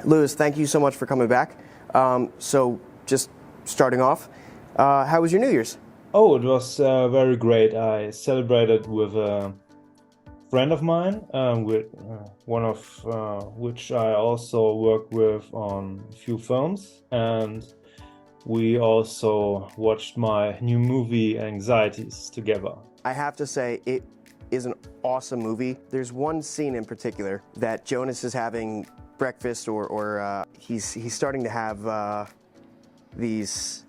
Louis, thank you so much for coming back. So just starting off, how was your New Year's? Oh, it was very great. I celebrated with a friend of mine, with one of which I also work with on a few films, and we also watched my new movie Anxieties together. I have to say, it is an awesome movie. There's one scene in particular that Jonas is having breakfast, or he's starting to have these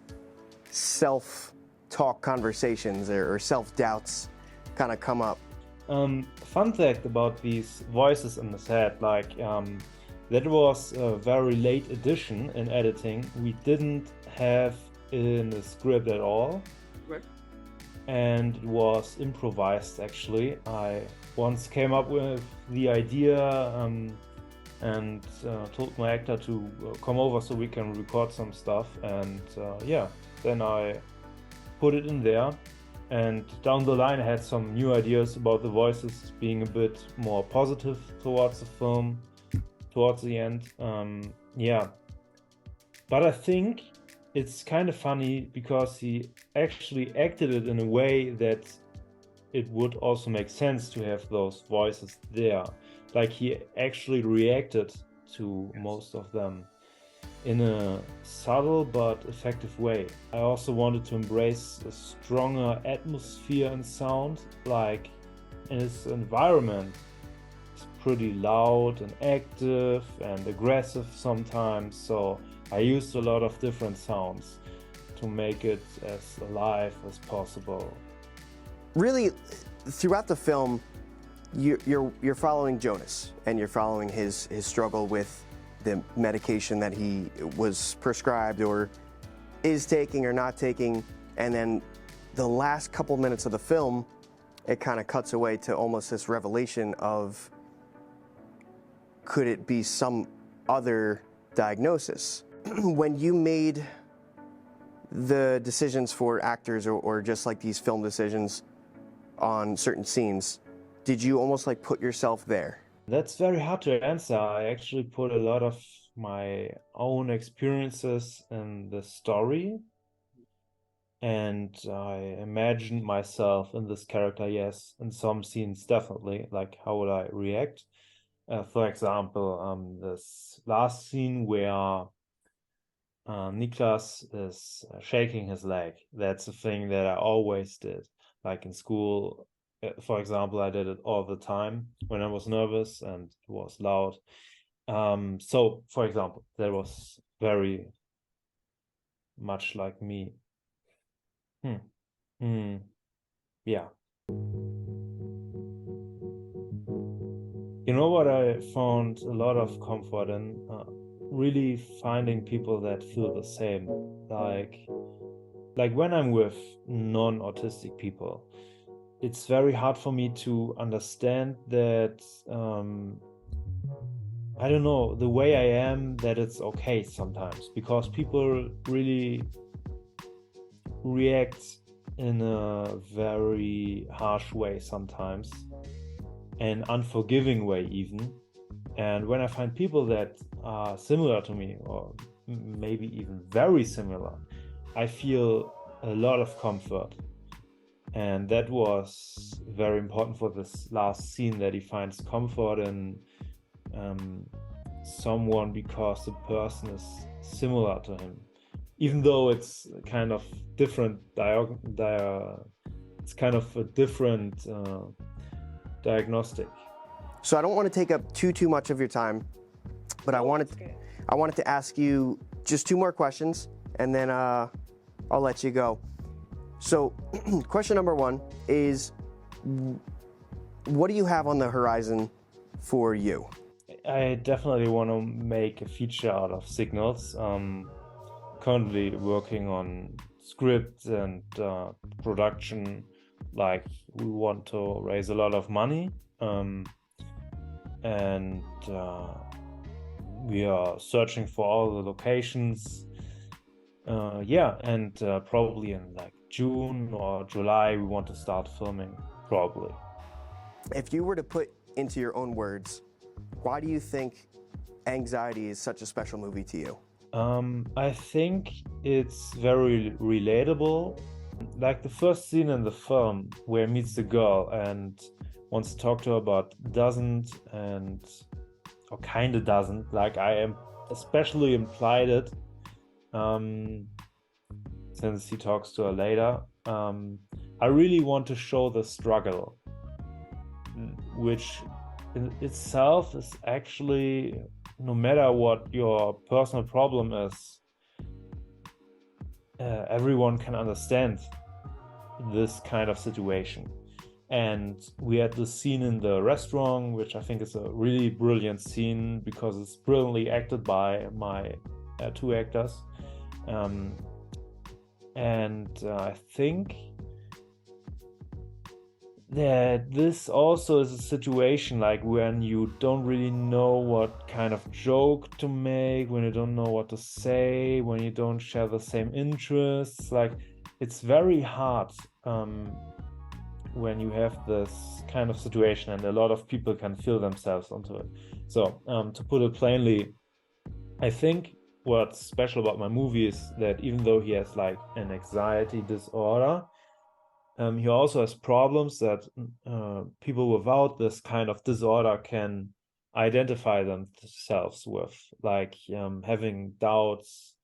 self-talk conversations or self-doubts kind of come up. Fun fact about these voices in his head, that was a very late addition in editing. We didn't have in the script at all. Right. And it was improvised actually. I once came up with the idea and told my actor to come over so we can record some stuff, and yeah, then I put it in there, and down the line I had some new ideas about the voices being a bit more positive towards the film, towards the end. Yeah, but I think it's kind of funny because he actually acted it in a way that it would also make sense to have those voices there. Like, he actually reacted to most of them in a subtle but effective way. I also wanted to embrace a stronger atmosphere and sound, like in his environment. It's pretty loud and active and aggressive sometimes, so I used a lot of different sounds to make it as alive as possible. Really, throughout the film, you're following Jonas, and you're following his struggle with the medication that he was prescribed or is taking or not taking, and then the last couple minutes of the film, it kind of cuts away to almost this revelation of, could it be some other diagnosis? When you made the decisions for actors, or just like these film decisions on certain scenes, did you almost like put yourself there? That's very hard to answer. I actually put a lot of my own experiences in the story, and I imagined myself in this character, yes, in some scenes definitely, like how would I react? For example, this last scene where Niklas is shaking his leg. That's a thing that I always did. Like in school, for example, I did it all the time when I was nervous and it was loud. So, for example, that was very much like me. Hmm. Hmm. Yeah. You know what I found a lot of comfort in? Really finding people that feel the same. Like when I'm with non-autistic people, it's very hard for me to understand that, I don't know, the way I am, that it's okay sometimes, because people really react in a very harsh way sometimes, an unforgiving way even. And when I find people that are similar to me, or maybe even very similar, I feel a lot of comfort. And that was very important for this last scene, that he finds comfort in someone because the person is similar to him. Even though it's kind of different, it's kind of a different diagnostic. So I don't want to take up too much of your time, but I wanted to ask you just two more questions, and then I'll let you go. So question number one is, what do you have on the horizon for you? I definitely want to make a feature out of Signals. Currently working on script and production. Like, we want to raise a lot of money, and we are searching for all the locations. Yeah, and probably in like June or July we want to start filming, probably. If you were to put into your own words, why do you think Anxiety is such a special movie to you? I think it's very relatable. Like the first scene in the film where he meets the girl and wants to talk to her but doesn't, and or kind of doesn't. Like I am especially implied it, since he talks to her later. I really want to show the struggle, which in itself is actually, no matter what your personal problem is, everyone can understand this kind of situation. And we had this scene in the restaurant, which I think is a really brilliant scene because it's brilliantly acted by my two actors. I think that this also is a situation like when you don't really know what kind of joke to make, when you don't know what to say, when you don't share the same interests. Like it's very hard when you have this kind of situation, and a lot of people can feel themselves onto it. So to put it plainly, I think what's special about my movie is that even though he has like an anxiety disorder, he also has problems that people without this kind of disorder can identify themselves with, like having doubts,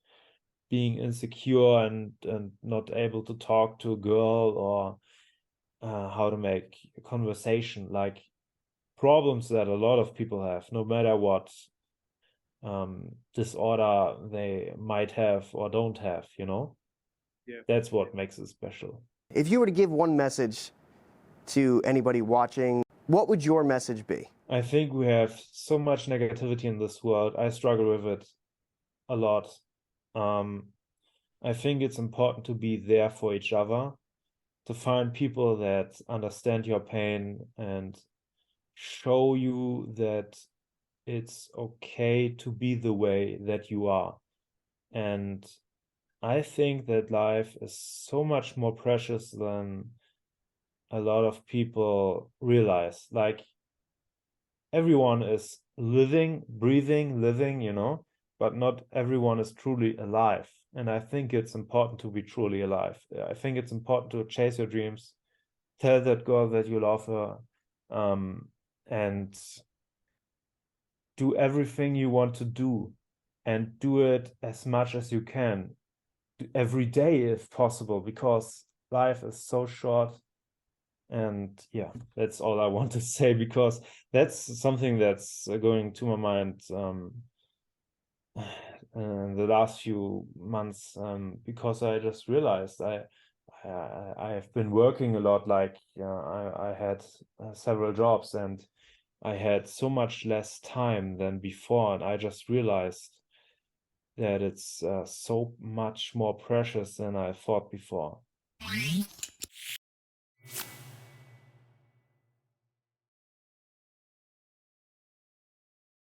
being insecure, and not able to talk to a girl, or how to make a conversation, like problems that a lot of people have, no matter what disorder they might have or don't have, you know? Yeah. That's what makes it special. If you were to give one message to anybody watching, what would your message be? I think we have so much negativity in this world. I struggle with it a lot. I think it's important to be there for each other, to find people that understand your pain and show you that it's okay to be the way that you are. And I think that life is so much more precious than a lot of people realize. Like everyone is living, breathing, living, you know, but not everyone is truly alive. And I think it's important to be truly alive. I think it's important to chase your dreams, tell that girl that you love her, and do everything you want to do, and do it as much as you can every day if possible, because life is so short. And yeah, that's all I want to say, because that's something that's going to my mind in the last few months, because I just realized I have been working a lot. Like I had several jobs, and I had so much less time than before, and I just realized that it's so much more precious than I thought before.